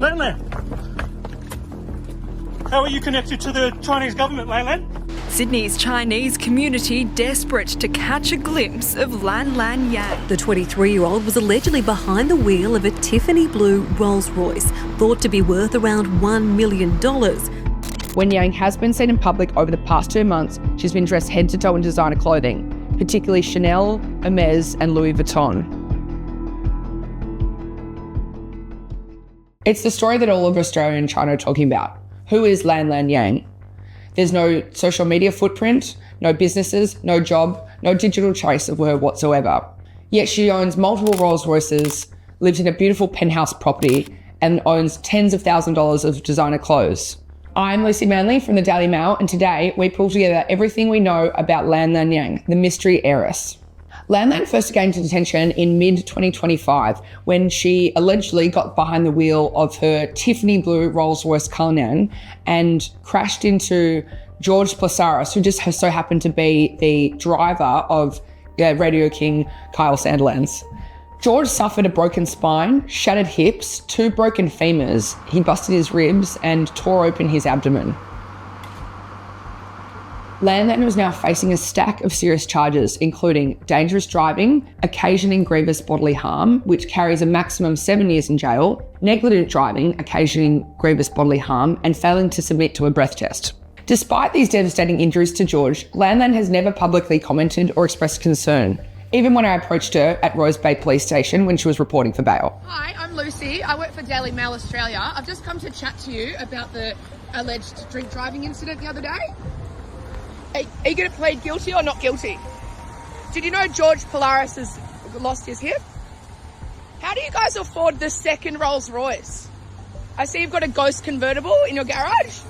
Lan Lan, how are you connected to the Chinese government, Lan Lan? Sydney's Chinese community desperate to catch a glimpse of Lanlan Yang. The 23-year-old was allegedly behind the wheel of a Tiffany blue Rolls-Royce, thought to be worth around $1 million. When Yang has been seen in public over the past 2 months, she's been dressed head to toe in designer clothing, particularly Chanel, Hermes and Louis Vuitton. It's the story that all of Australia and China are talking about. Who is Lan Lan Yang? There's no social media footprint, no businesses, no job, no digital trace of her whatsoever. Yet she owns multiple Rolls Royces, lives in a beautiful penthouse property, and owns tens of thousands of dollars of designer clothes. I'm Lucy Manley from the Daily Mail, and today we pull together everything we know about Lan Lan Yang, the mystery heiress. Lan Lan first gained attention in mid-2025 when she allegedly got behind the wheel of her Tiffany blue Rolls-Royce Cullinan and crashed into George Plesaris, who just so happened to be the driver of Radio King Kyle Sandilands. George suffered a broken spine, shattered hips, 2 broken femurs. He busted his ribs and tore open his abdomen. Lan Lan was now facing a stack of serious charges, including dangerous driving, occasioning grievous bodily harm, which carries a maximum 7 years in jail, negligent driving, occasioning grievous bodily harm, and failing to submit to a breath test. Despite these devastating injuries to George, Lan Lan has never publicly commented or expressed concern, even when I approached her at Rose Bay Police Station when she was reporting for bail. Hi, I'm Lucy. I work for Daily Mail Australia. I've just come to chat to you about the alleged drink driving incident the other day. Are you going to plead guilty or not guilty? Did you know George Plesaris has lost his hip? How do you guys afford the second Rolls Royce? I see you've got a ghost convertible in your garage.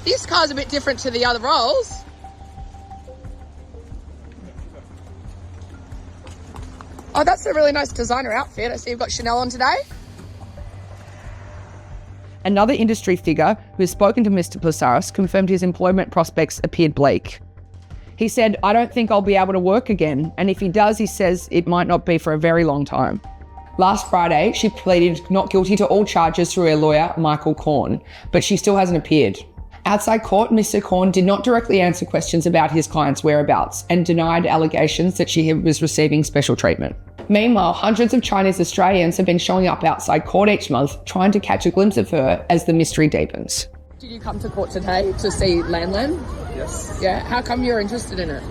This car's a bit different to the other Rolls. Oh, that's a really nice designer outfit. I see you've got Chanel on today. Another industry figure who has spoken to Mr Plesaris confirmed his employment prospects appeared bleak. He said, "I don't think I'll be able to work again, and if he does, he says it might not be for a very long time." Last Friday, she pleaded not guilty to all charges through her lawyer, Michael Korn, but she still hasn't appeared. Outside court, Mr Korn did not directly answer questions about his client's whereabouts and denied allegations that she was receiving special treatment. Meanwhile, hundreds of Chinese Australians have been showing up outside court each month trying to catch a glimpse of her as the mystery deepens. Did you come to court today to see Lan Lan? Yes. Yeah, how come you're interested in it?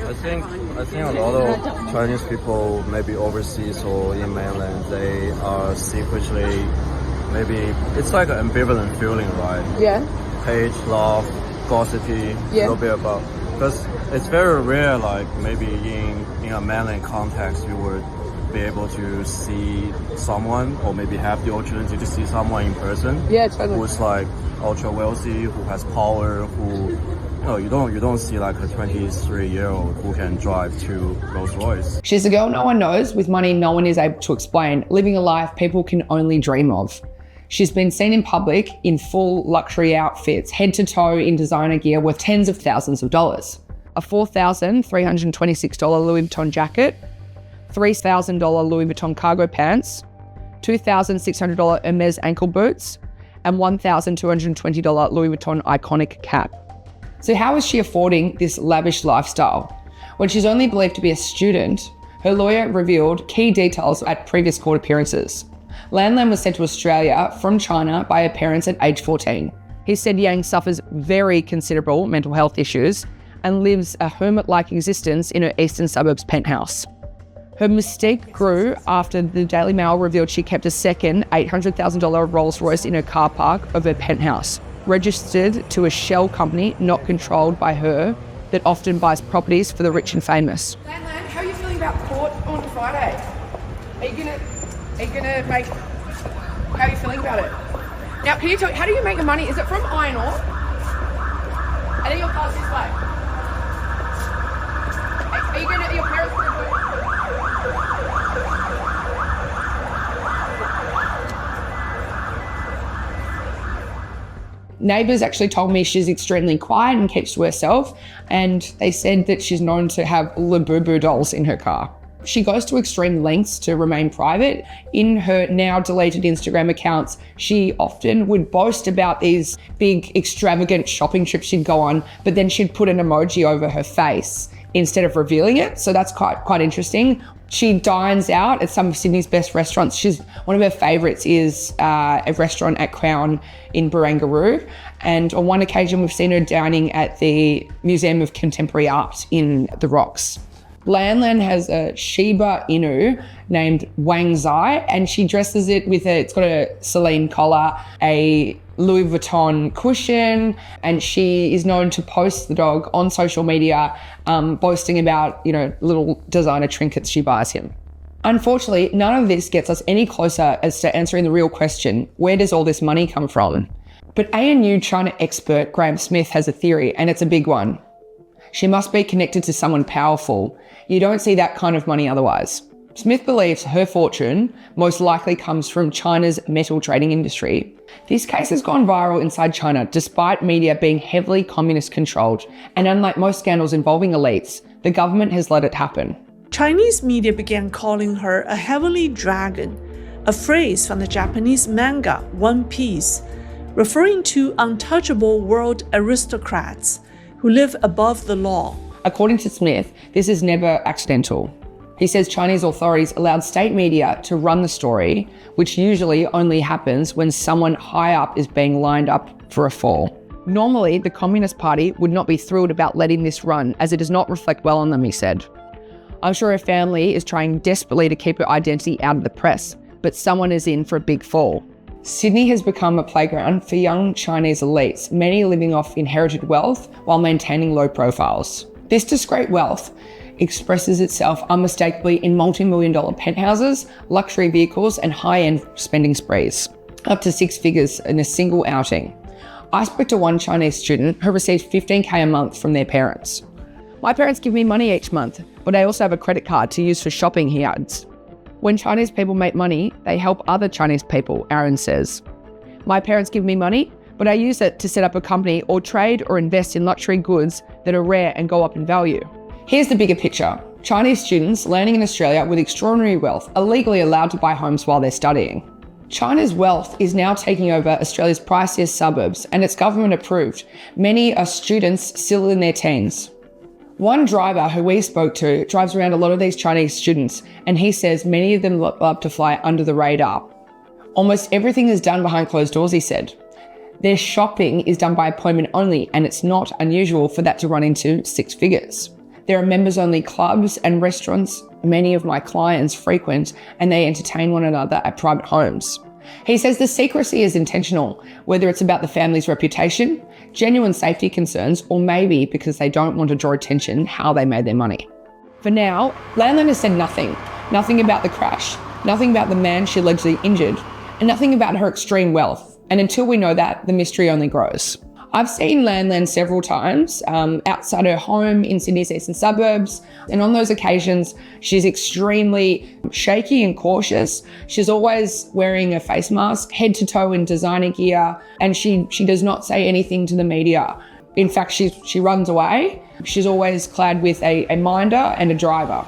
I think a lot of Chinese people, maybe overseas or in mainland, they are secretly, maybe it's like an ambivalent feeling, right? Yeah. Hate, love, gossipy, a little bit about, because it's very rare, like maybe in a mainland context, you would be able to see someone or maybe have the opportunity to see someone in person. Yeah, totally. Who's like ultra wealthy, who has power, who you don't see like a 23-year-old who can drive 2 Rolls-Royce. She's a girl no one knows, with money no one is able to explain, living a life people can only dream of. She's been seen in public in full luxury outfits, head to toe in designer gear worth tens of thousands of dollars. A $4,326 Louis Vuitton jacket, $3,000 Louis Vuitton cargo pants, $2,600 Hermes ankle boots, and $1,220 Louis Vuitton iconic cap. So how is she affording this lavish lifestyle? When she's only believed to be a student, her lawyer revealed key details at previous court appearances. Lan Lan was sent to Australia from China by her parents at age 14. He said Yang suffers very considerable mental health issues and lives a hermit-like existence in her eastern suburbs penthouse. Her mystique grew after the Daily Mail revealed she kept a second $800,000 Rolls-Royce in her car park of her penthouse, registered to a shell company not controlled by her that often buys properties for the rich and famous. Lan Lan, how are you feeling about court on Friday? Are you gonna make? How are you feeling about it? Now, can you tell? How do you make the money? Is it from iron ore? I think your car's this way. Are you gonna? Your parents gonna do it? Neighbours actually told me she's extremely quiet and keeps to herself, and they said that she's known to have Labubu dolls in her car. She goes to extreme lengths to remain private. In her now deleted Instagram accounts, she often would boast about these big extravagant shopping trips she'd go on, but then she'd put an emoji over her face instead of revealing it. So that's quite interesting. She dines out at some of Sydney's best restaurants. One of her favourites is a restaurant at Crown in Barangaroo. And on one occasion, we've seen her dining at the Museum of Contemporary Art in the Rocks. Lanlan has a Shiba Inu named Wang Zai, and she dresses it it's got a Celine collar, a Louis Vuitton cushion, and she is known to post the dog on social media, boasting about, little designer trinkets she buys him. Unfortunately, none of this gets us any closer as to answering the real question, where does all this money come from? But ANU China expert Graham Smith has a theory, and it's a big one. She must be connected to someone powerful. You don't see that kind of money otherwise. Smith believes her fortune most likely comes from China's metal trading industry. This case has gone viral inside China despite media being heavily communist controlled, and unlike most scandals involving elites, the government has let it happen. Chinese media began calling her a heavenly dragon, a phrase from the Japanese manga One Piece, referring to untouchable world aristocrats who live above the law. According to Smith, this is never accidental. He says Chinese authorities allowed state media to run the story, which usually only happens when someone high up is being lined up for a fall. Normally, the Communist Party would not be thrilled about letting this run, as it does not reflect well on them, he said. I'm sure her family is trying desperately to keep her identity out of the press, but someone is in for a big fall. Sydney has become a playground for young Chinese elites, many living off inherited wealth while maintaining low profiles. This discreet wealth expresses itself unmistakably in multi-million-dollar penthouses, luxury vehicles, and high-end spending sprees, up to 6 figures in a single outing. I spoke to one Chinese student who receives $15,000 a month from their parents. My parents give me money each month, but I also have a credit card to use for shopping, he adds. When Chinese people make money, they help other Chinese people, Aaron says. My parents give me money, but I use it to set up a company or trade or invest in luxury goods that are rare and go up in value. Here's the bigger picture. Chinese students landing in Australia with extraordinary wealth are legally allowed to buy homes while they're studying. China's wealth is now taking over Australia's priciest suburbs, and it's government approved. Many are students still in their teens. One driver who we spoke to drives around a lot of these Chinese students, and he says many of them love to fly under the radar. Almost everything is done behind closed doors, he said. Their shopping is done by appointment only, and it's not unusual for that to run into 6 figures. There are members-only clubs and restaurants many of my clients frequent, and they entertain one another at private homes. He says the secrecy is intentional, whether it's about the family's reputation, genuine safety concerns, or maybe because they don't want to draw attention how they made their money. For now, Lanlan has said nothing. Nothing about the crash, nothing about the man she allegedly injured, and nothing about her extreme wealth. And until we know that, the mystery only grows. I've seen Lanlan several times outside her home in Sydney's eastern suburbs, and on those occasions, she's extremely shaky and cautious. She's always wearing a face mask, head to toe in designer gear, and she does not say anything to the media. In fact, she runs away. She's always clad with a minder and a driver.